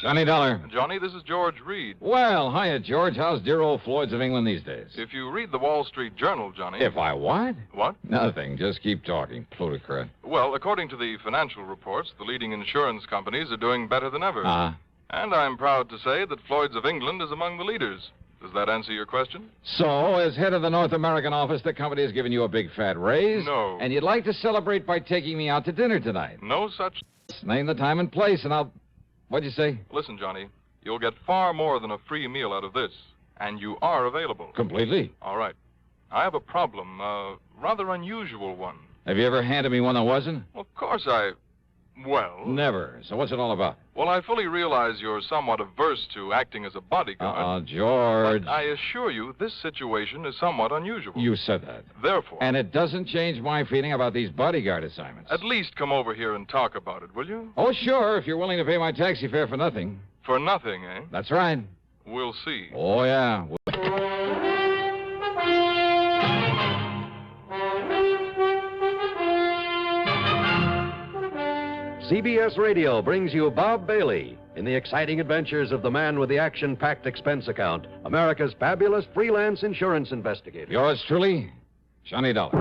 Johnny Dollar. Johnny, this is George Reed. Well, hiya, George. How's dear old Floyd's of England these days? If you read the Wall Street Journal, Johnny... If I what? What? Nothing. Just keep talking, plutocrat. Well, according to the financial reports, the leading insurance companies are doing better than ever. And I'm proud to say that Floyd's of England is among the leaders. Does that answer your question? So, as head of the North American office, the company has given you a big fat raise? No. And you'd like to celebrate by taking me out to dinner tonight? No such... Name the time and place, and I'll... What'd you say? Listen, Johnny, you'll get far more than a free meal out of this, and you are available. Completely? All right. I have a problem, a rather unusual one. Have you ever handed me one that wasn't? Well, of course I... Well... Never. So what's it all about? Well, I fully realize you're somewhat averse to acting as a bodyguard. George. But I assure you, this situation is somewhat unusual. You said that. Therefore... And it doesn't change my feeling about these bodyguard assignments. At least come over here and talk about it, will you? Oh, sure, if you're willing to pay my taxi fare for nothing. For nothing, eh? That's right. We'll see. Oh, yeah. CBS Radio brings you Bob Bailey in the exciting adventures of the man with the action-packed expense account, America's fabulous freelance insurance investigator. Yours truly, Johnny Dollar.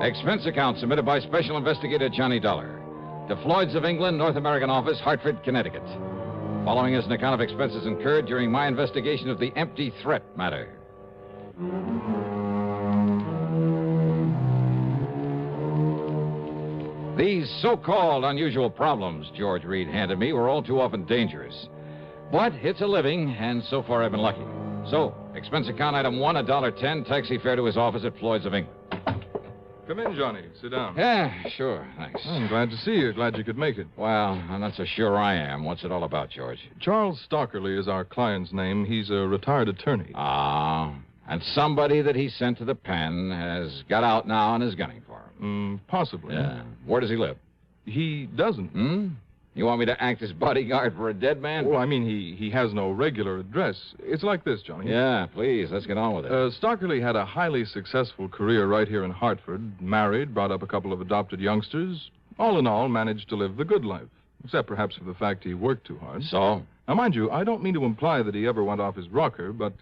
Expense account submitted by Special Investigator Johnny Dollar to Floyd's of England, North American Office, Hartford, Connecticut. Following is an account of expenses incurred during my investigation of the empty threat matter. These so-called unusual problems George Reed handed me were all too often dangerous. But it's a living, and so far I've been lucky. So, expense account item 1, $1.10, taxi fare to his office at Floyd's of England. Come in, Johnny. Sit down. Yeah, sure. Thanks. I'm glad to see you. Glad you could make it. Well, I'm not so sure I am. What's it all about, George? Charles Stockerly is our client's name. He's a retired attorney. And somebody that he sent to the pen has got out now and is gunning for him. Possibly. Yeah. Where does he live? He doesn't. You want me to act as bodyguard for a dead man? Well, I mean, he has no regular address. It's like this, Johnny. Yeah, please, let's get on with it. Stockerly had a highly successful career right here in Hartford, married, brought up a couple of adopted youngsters. All in all, managed to live the good life, except perhaps for the fact he worked too hard. So? Now, mind you, I don't mean to imply that he ever went off his rocker, but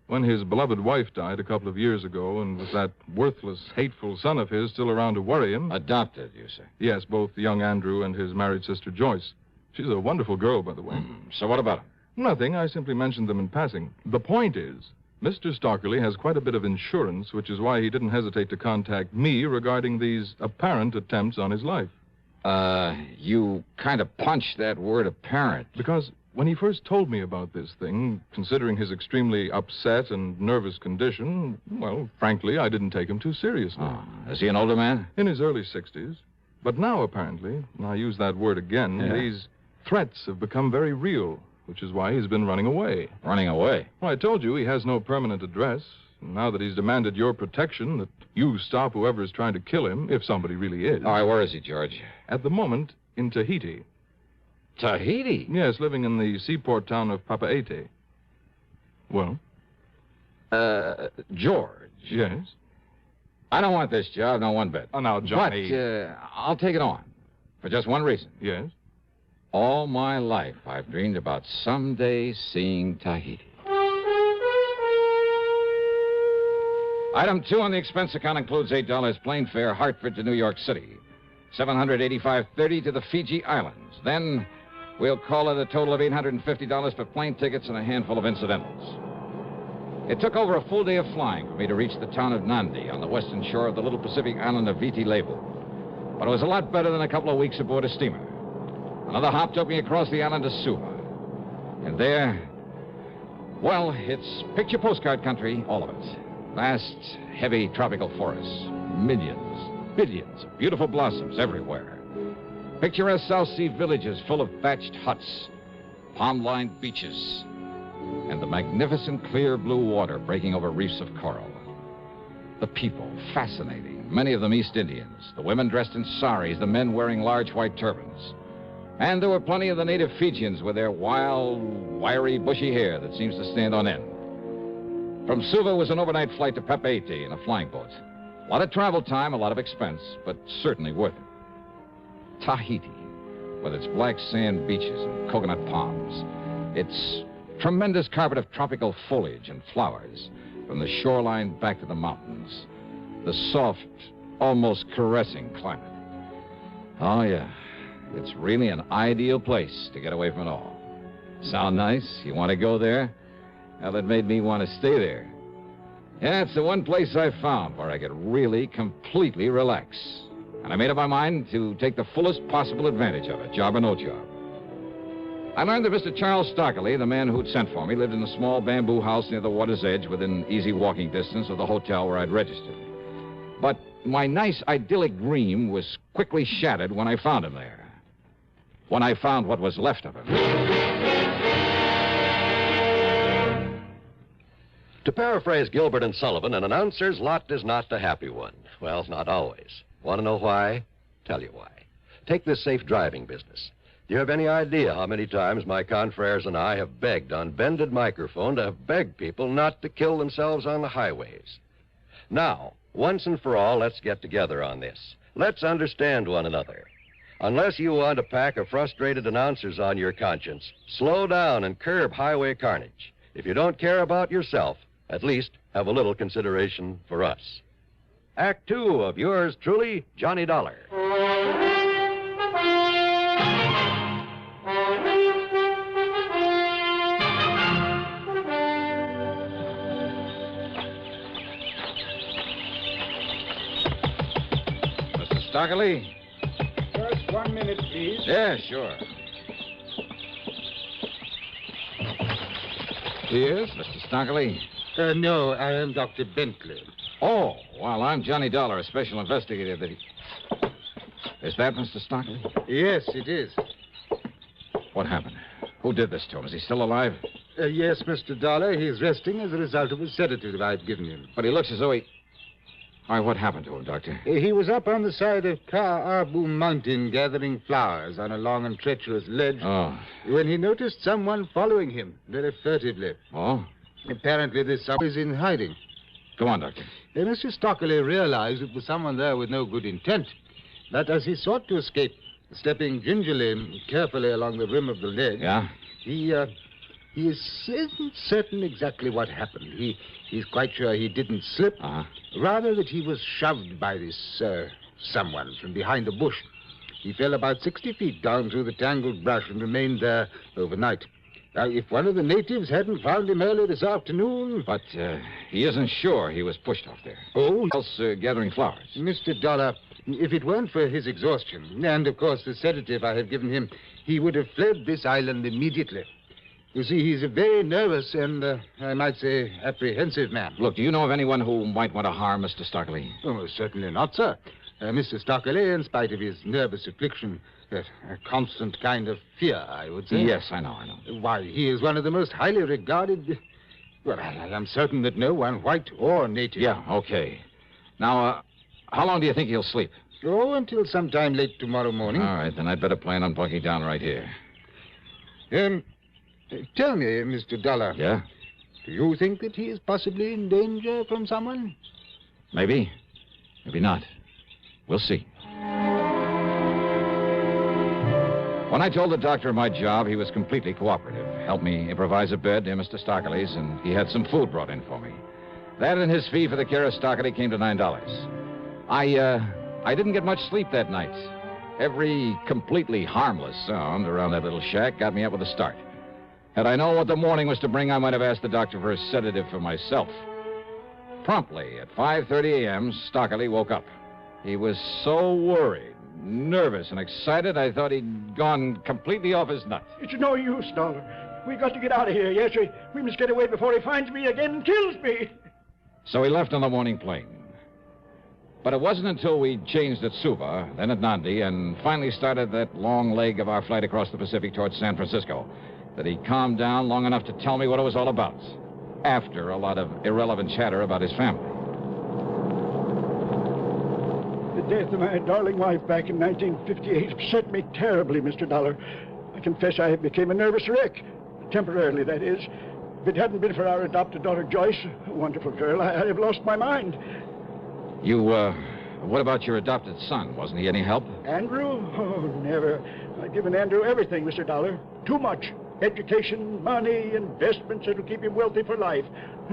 when his beloved wife died a couple of years ago, and with that worthless, hateful son of his still around to worry him... Adopted, you say? Yes, both young Andrew and his married sister, Joyce. She's a wonderful girl, by the way. So what about him? Nothing. I simply mentioned them in passing. The point is, Mr. Stockerly has quite a bit of insurance, which is why he didn't hesitate to contact me regarding these apparent attempts on his life. You kind of punched that word apparent. Because when he first told me about this thing, considering his extremely upset and nervous condition, well, frankly, I didn't take him too seriously. Is he an older man? In his early 60s. But now, apparently, and I use that word again, these threats have become very real, which is why he's been running away. Running away? Well, I told you he has no permanent address. And now that he's demanded your protection, that you stop whoever is trying to kill him, if somebody really is. All right, where is he, George? At the moment, in Tahiti. Tahiti? Yes, living in the seaport town of Papeete. Well? George. Yes? I don't want this job, no one bit. Oh, now, Johnny... But I'll take it on. For just one reason. Yes? All my life, I've dreamed about someday seeing Tahiti. Item 2 on the expense account includes $8 plane fare, Hartford to New York City. $785.30 to the Fiji Islands. Then we'll call it a total of $850 for plane tickets and a handful of incidentals. It took over a full day of flying for me to reach the town of Nandi on the western shore of the little Pacific island of Viti Levu. But it was a lot better than a couple of weeks aboard a steamer. Another hop took me across the island to Suva. And there, well, it's picture postcard country, all of it. Vast, heavy tropical forests. Millions, billions of beautiful blossoms everywhere. Picturesque South Sea villages full of thatched huts, palm-lined beaches, and the magnificent clear blue water breaking over reefs of coral. The people, fascinating, many of them East Indians, the women dressed in saris, the men wearing large white turbans. And there were plenty of the native Fijians with their wild, wiry, bushy hair that seems to stand on end. From Suva was an overnight flight to Papeete in a flying boat. A lot of travel time, a lot of expense, but certainly worth it. Tahiti, with its black sand beaches and coconut palms. Its tremendous carpet of tropical foliage and flowers, from the shoreline back to the mountains. The soft, almost caressing climate. Oh, yeah. It's really an ideal place to get away from it all. Sound nice? You want to go there? Well, it made me want to stay there. Yeah, it's the one place I found where I could really completely relax. And I made up my mind to take the fullest possible advantage of it, job or no job. I learned that Mr. Charles Stockley, the man who'd sent for me, lived in a small bamboo house near the water's edge within easy walking distance of the hotel where I'd registered. But my nice, idyllic dream was quickly shattered when I found him there. When I found what was left of him. To paraphrase Gilbert and Sullivan, an announcer's lot is not a happy one. Well, not always. Want to know why? Tell you why. Take this safe driving business. Do you have any idea how many times my confreres and I have begged on bended microphone to have begged people not to kill themselves on the highways? Now, once and for all, let's get together on this. Let's understand one another. Unless you want a pack of frustrated announcers on your conscience, slow down and curb highway carnage. If you don't care about yourself, at least have a little consideration for us. Act 2 of yours truly, Johnny Dollar. Mr. Stockley? Just 1 minute, please. Yeah, sure. Yes, Mr. Stockley? No, I am Dr. Bentley. Oh, well, I'm Johnny Dollar, a special investigator that he... Is that Mr. Stockley? Yes, it is. What happened? Who did this to him? Is he still alive? Yes, Mr. Dollar. He's resting as a result of a sedative I've given him. But he looks as though he... All right, what happened to him, Doctor? He was up on the side of Ka Arbu Mountain gathering flowers on a long and treacherous ledge when he noticed someone following him very furtively. Oh? Apparently, this someone is in hiding. Go on, Doctor. Mr. Stockley realized it was someone there with no good intent. But as he sought to escape, stepping gingerly and carefully along the rim of the ledge, Yeah? he isn't certain exactly what happened. He's quite sure he didn't slip. Rather that he was shoved by this, someone from behind a bush. He fell about 60 feet down through the tangled brush and remained there overnight. Now, if one of the natives hadn't found him early this afternoon... But he isn't sure he was pushed off there. Oh? Else gathering flowers. Mr. Dollar, if it weren't for his exhaustion, and, of course, the sedative I have given him, he would have fled this island immediately. You see, he's a very nervous and, I might say, apprehensive man. Look, do you know of anyone who might want to harm Mr. Stockley? Oh, certainly not, sir. Mr. Stockley, in spite of his nervous affliction, a constant kind of fear, I would say. Yes, I know. Why, he is one of the most highly regarded... Well, I am certain that no one, white or native... Yeah, okay. Now, how long do you think he'll sleep? Oh, until sometime late tomorrow morning. All right, then I'd better plan on bunking down right here. Tell me, Mr. Dollar. Yeah? Do you think that he is possibly in danger from someone? Maybe. Maybe not. We'll see. When I told the doctor my job, he was completely cooperative. Helped me improvise a bed near Mr. Stockley's, and he had some food brought in for me. That and his fee for the care of Stockley came to $9. I didn't get much sleep that night. Every completely harmless sound around that little shack got me up with a start. Had I known what the morning was to bring, I might have asked the doctor for a sedative for myself. Promptly at 5:30 a.m., Stockley woke up. He was so worried, nervous, and excited, I thought he'd gone completely off his nut. It's no use, Dollar. We got to get out of here. Yes, we must get away before he finds me again and kills me. So he left on the morning plane. But it wasn't until we changed at Suva, then at Nandi, and finally started that long leg of our flight across the Pacific towards San Francisco that he calmed down long enough to tell me what it was all about, after a lot of irrelevant chatter about his family. The death of my darling wife back in 1958 upset me terribly, Mr. Dollar. I confess I became a nervous wreck. Temporarily, that is. If it hadn't been for our adopted daughter, Joyce, a wonderful girl, I'd have lost my mind. What about your adopted son? Wasn't he any help? Andrew? Oh, never. I've given Andrew everything, Mr. Dollar. Too much. Education, money, investments that'll keep him wealthy for life.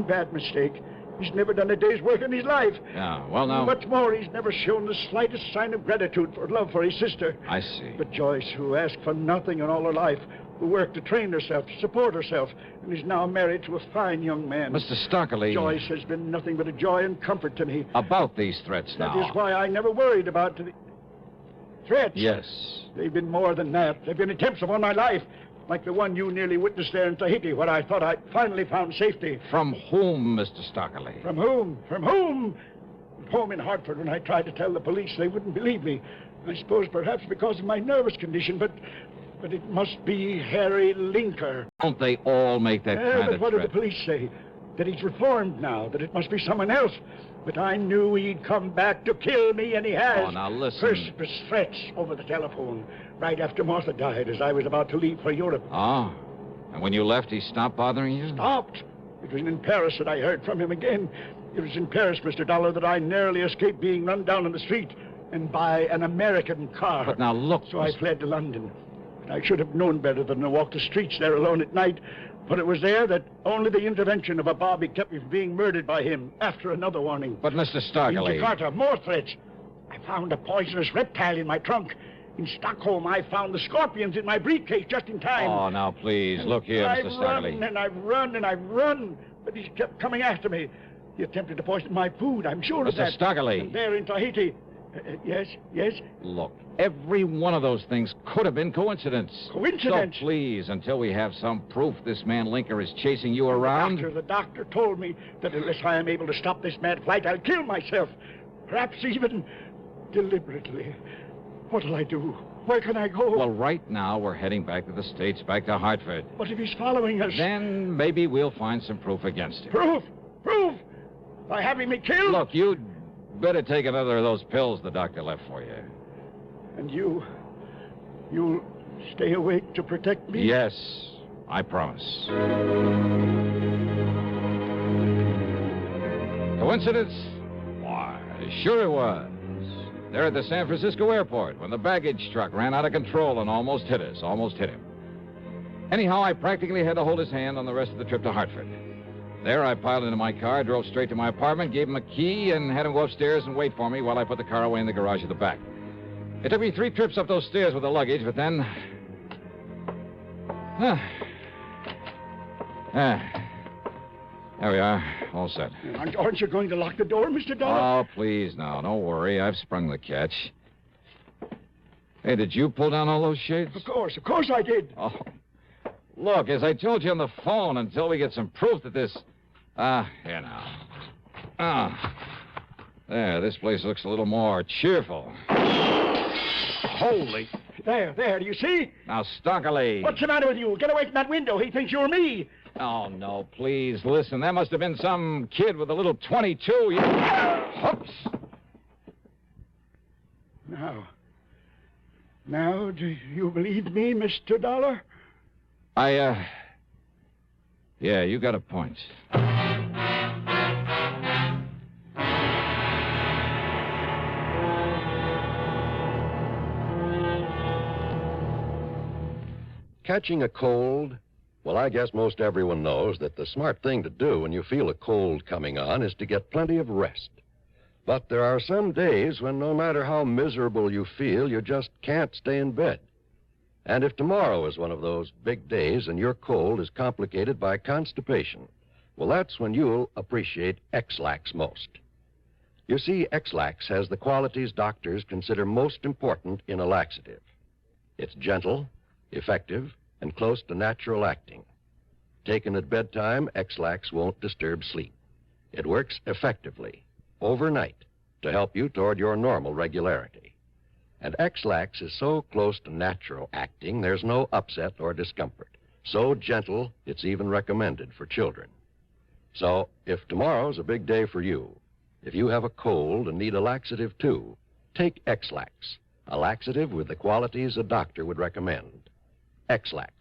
Bad mistake. He's never done a day's work in his life. Yeah, well, now... What's more, he's never shown the slightest sign of gratitude for love for his sister. I see. But Joyce, who asked for nothing in all her life, who worked to train herself, to support herself, and is now married to a fine young man. Mr. Stockley... Joyce has been nothing but a joy and comfort to me. About these threats now. That is why I never worried about the... Threats? Yes. They've been more than that. They've been attempts upon my life. Like the one you nearly witnessed there in Tahiti, where I thought I'd finally found safety. From whom, Mr. Stockley? From whom? From whom? Home in Hartford, when I tried to tell the police, they wouldn't believe me. I suppose perhaps because of my nervous condition, but it must be Harry Linker. Don't they all make that kind but of what threat? did the police say? That he's reformed now, that it must be someone else. But I knew he'd come back to kill me, and he has. Oh, now listen. First threats over the telephone, right after Martha died, as I was about to leave for Europe. Oh? And when you left, he stopped bothering you? Stopped. It was in Paris that I heard from him again. It was in Paris, Mr. Dollar, that I narrowly escaped being run down in the street and by an American car. But now look... So I fled to London. I should have known better than to walk the streets there alone at night. But it was there that only the intervention of a bobby kept me from being murdered by him after another warning. But, Mr. In Stockley... Jakarta, more threats. I found a poisonous reptile in my trunk. In Stockholm, I found the scorpions in my briefcase just in time. Oh, now, please, look here, Mr. Stockley. I've run, but he kept coming after me. He attempted to poison my food, I'm sure of that. Mr. Stockley. And there in Tahiti. Yes? Look, every one of those things could have been coincidence. Coincidence? So please, until we have some proof this man Linker is chasing you around... The doctor told me that unless I am able to stop this mad flight, I'll kill myself. Perhaps even deliberately. What'll I do? Where can I go? Well, right now, we're heading back to the States, back to Hartford. But if he's following us... Then maybe we'll find some proof against him. Proof? By having me killed? Look, you'd better take another of those pills the doctor left for you. And you'll stay awake to protect me? Yes, I promise. Coincidence? Why, sure it was. There at the San Francisco airport when the baggage truck ran out of control and almost hit us, almost hit him. Anyhow, I practically had to hold his hand on the rest of the trip to Hartford. There, I piled into my car, drove straight to my apartment, gave him a key, and had him go upstairs and wait for me while I put the car away in the garage at the back. It took me 3 trips up those stairs with the luggage, but then... There we are, all set. Aren't you going to lock the door, Mr. Dollar? Oh, please, now, don't worry. I've sprung the catch. Hey, did you pull down all those shades? Of course I did. Oh. Look, as I told you on the phone, until we get some proof that this... here now. There, this place looks a little more cheerful. Holy... There, do you see? Now, Stockley. What's the matter with you? Get away from that window. He thinks you're me. Oh, no, please, listen. That must have been some kid with a little .22. Hoops. Now, do you believe me, Mr. Dollar? Yeah, you got a point. Catching a cold? Well, I guess most everyone knows that the smart thing to do when you feel a cold coming on is to get plenty of rest. But there are some days when no matter how miserable you feel, you just can't stay in bed. And if tomorrow is one of those big days and your cold is complicated by constipation, well, that's when you'll appreciate X-Lax most. You see, X-Lax has the qualities doctors consider most important in a laxative. It's gentle, effective, and close to natural acting. Taken at bedtime, X-Lax won't disturb sleep. It works effectively, overnight, to help you toward your normal regularity. And X-Lax is so close to natural acting, there's no upset or discomfort. So gentle, it's even recommended for children. So, if tomorrow's a big day for you, if you have a cold and need a laxative too, take X-Lax, a laxative with the qualities a doctor would recommend. X-Lax,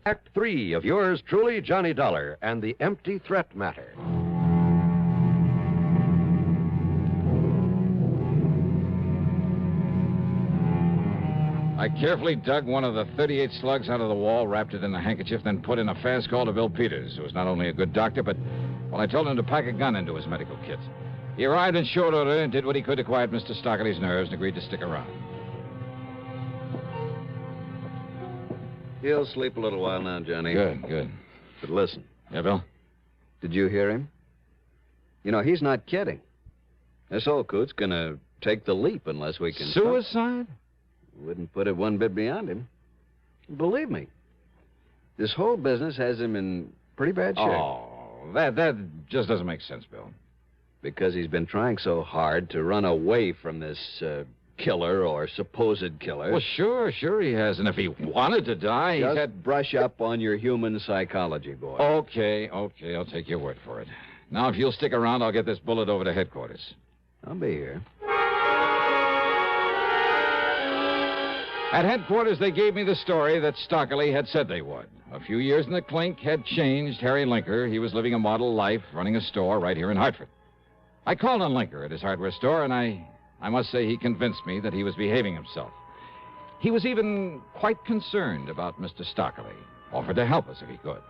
Act 3 of yours truly, Johnny Dollar, and the empty threat matter. I carefully dug one of the 38 slugs out of the wall, wrapped it in a handkerchief, then put in a fast call to Bill Peters, who was not only a good doctor, but, well, I told him to pack a gun into his medical kit. He arrived in short order and did what he could to quiet Mr. Stockley's nerves and agreed to stick around. He'll sleep a little while now, Johnny. Good. But listen. Yeah, Bill? Did you hear him? You know, he's not kidding. This old coot's gonna take the leap unless we can... Suicide? Wouldn't put it one bit beyond him. Believe me. This whole business has him in pretty bad shape. Oh, that just doesn't make sense, Bill. Because he's been trying so hard to run away from this killer or supposed killer. Well, sure he has. And if he wanted to die, Just he's had... brush up on your human psychology, boy. Okay, I'll take your word for it. Now, if you'll stick around, I'll get this bullet over to headquarters. I'll be here. At headquarters, they gave me the story that Stockley had said they would. A few years in the clink had changed Harry Linker. He was living a model life, running a store right here in Hartford. I called on Linker at his hardware store, and I must say he convinced me that he was behaving himself. He was even quite concerned about Mr. Stockley, offered to help us if he could.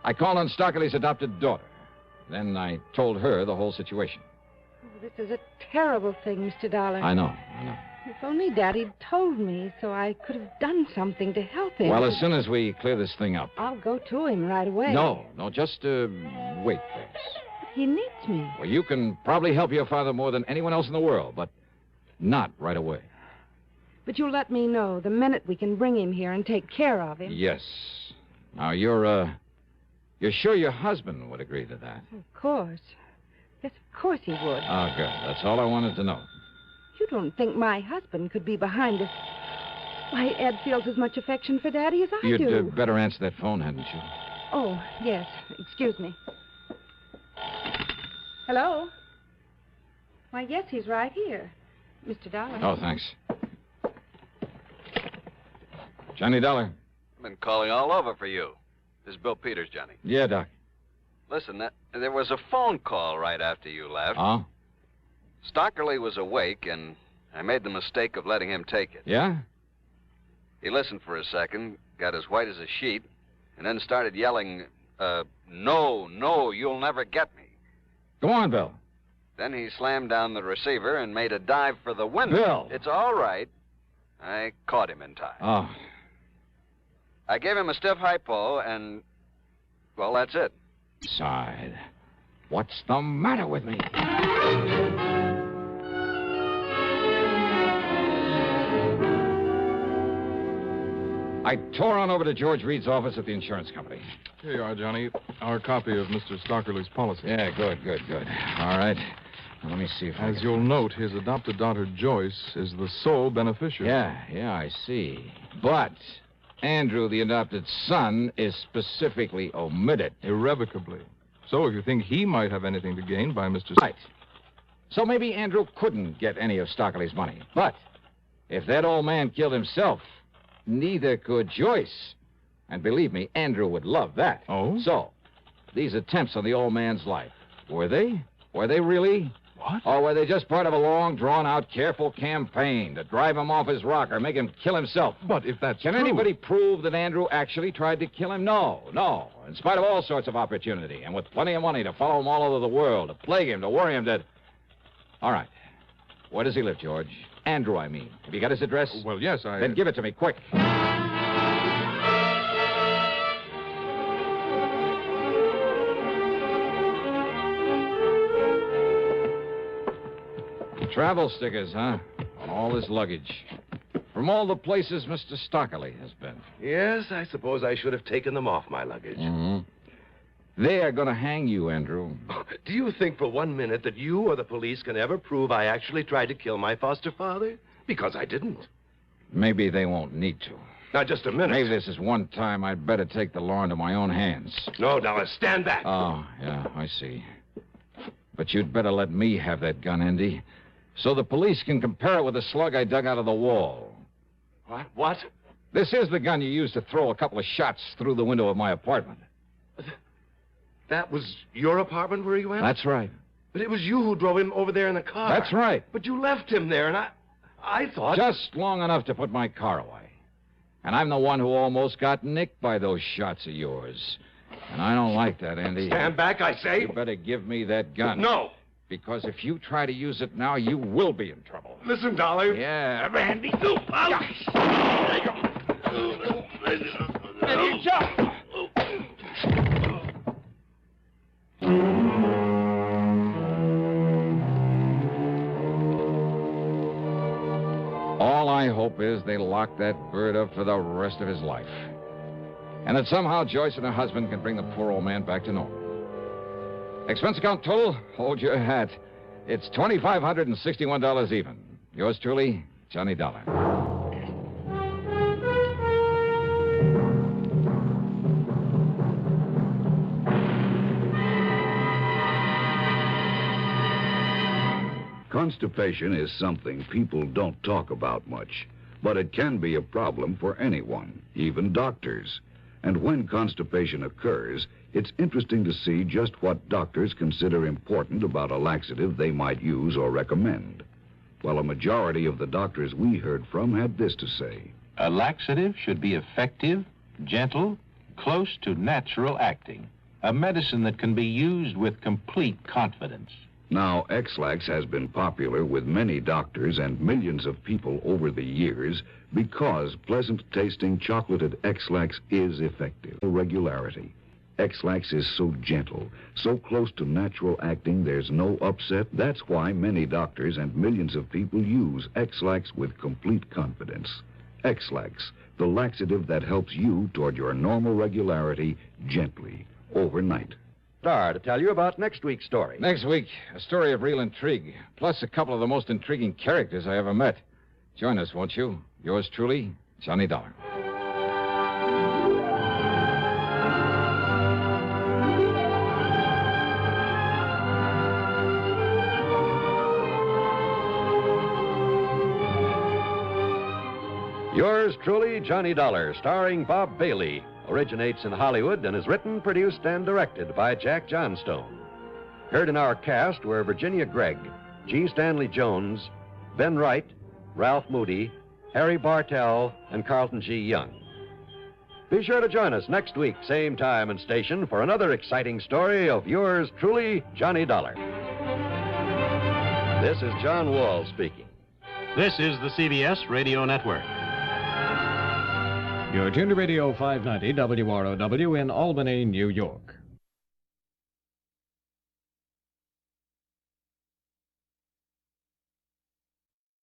I called on Stockley's adopted daughter. Then I told her the whole situation. Oh, this is a terrible thing, Mr. Dollar. I know. If only Daddy'd told me so I could have done something to help him. Well, as soon as we clear this thing up. I'll go to him right away. No, just wait, please. He needs me. Well, you can probably help your father more than anyone else in the world, but not right away. But you'll let me know the minute we can bring him here and take care of him. Yes. Now, you're sure your husband would agree to that? Of course. Yes, of course he would. Oh, good. That's all I wanted to know. You don't think my husband could be behind us? Why, Ed feels as much affection for Daddy as I do. You'd better answer that phone, hadn't you? Oh, yes. Excuse me. Hello? Why, yes, he's right here. Mr. Dollar. Oh, thanks. Johnny Dollar. I've been calling all over for you. This is Bill Peters, Johnny. Yeah, Doc. Listen, there was a phone call right after you left. Oh? Stockley was awake, and I made the mistake of letting him take it. Yeah? He listened for a second, got as white as a sheet, and then started yelling, no, you'll never get me. Go on, Bill. Then he slammed down the receiver and made a dive for the window. Bill! It's all right. I caught him in time. Oh. I gave him a stiff hypo, and, well, that's it. Side. What's the matter with me? I tore on over to George Reed's office at the insurance company. Here you are, Johnny. Our copy of Mr. Stockley's policy. Yeah, good. All right. Now, let me see if As you'll note, his adopted daughter, Joyce, is the sole beneficiary. Yeah, I see. But Andrew, the adopted son, is specifically omitted. Irrevocably. So if you think he might have anything to gain by Mr. Right. So maybe Andrew couldn't get any of Stockley's money. But if that old man killed himself, neither could Joyce. And believe me, Andrew would love that. Oh? So, these attempts on the old man's life, were they? Were they really? What? Or were they just part of a long, drawn-out, careful campaign to drive him off his rocker, make him kill himself? But if that's Can true... anybody prove that Andrew actually tried to kill him? No. In spite of all sorts of opportunity, and with plenty of money to follow him all over the world, to plague him, to worry him, All right. Where does he live, George? Andrew, I mean. Have you got his address? Well, yes, Then give it to me, quick. Travel stickers, huh? On all his luggage. From all the places Mr. Stockley has been. Yes, I suppose I should have taken them off my luggage. Mm-hmm. They are going to hang you, Andrew. Do you think for 1 minute that you or the police can ever prove I actually tried to kill my foster father? Because I didn't. Maybe they won't need to. Now, just a minute. Maybe this is one time I'd better take the law into my own hands. No, now, stand back. Oh, yeah, I see. But you'd better let me have that gun, Andy, so the police can compare it with the slug I dug out of the wall. What? This is the gun you used to throw a couple of shots through the window of my apartment. That was your apartment where he went? That's right. But it was you who drove him over there in the car. That's right. But you left him there, and I thought... Just long enough to put my car away. And I'm the one who almost got nicked by those shots of yours. And I don't like that, Andy. Stand back, I say. You better give me that gun. No. Because if you try to use it now, you will be in trouble. Listen, Dollar. Yeah. Randy, go. There you go. Ready, jump. All I hope is they lock that bird up for the rest of his life. And that somehow Joyce and her husband can bring the poor old man back to normal. Expense account total, hold your hat. It's $2,561 even. Yours truly, Johnny Dollar. Constipation is something people don't talk about much, but it can be a problem for anyone, even doctors. And when constipation occurs, it's interesting to see just what doctors consider important about a laxative they might use or recommend. Well, a majority of the doctors we heard from had this to say. A laxative should be effective, gentle, close to natural acting. A medicine that can be used with complete confidence. Now, X-Lax has been popular with many doctors and millions of people over the years because pleasant-tasting chocolated X-Lax is effective. Regularity. X-Lax is so gentle, so close to natural acting there's no upset. That's why many doctors and millions of people use X-Lax with complete confidence. X-Lax, the laxative that helps you toward your normal regularity gently, overnight. Star to tell you about next week's story. Next week, a story of real intrigue, plus a couple of the most intriguing characters I ever met. Join us, won't you? Yours truly, Johnny Dollar. Yours truly, Johnny Dollar, starring Bob Bailey. Originates in Hollywood and is written, produced, and directed by Jack Johnstone. Heard in our cast were Virginia Gregg, G. Stanley Jones, Ben Wright, Ralph Moody, Harry Bartell, and Carlton G. Young. Be sure to join us next week, same time and station, for another exciting story of yours truly, Johnny Dollar. This is John Wall speaking. This is the CBS Radio Network. You're tuned to Radio 590 WROW in Albany, New York.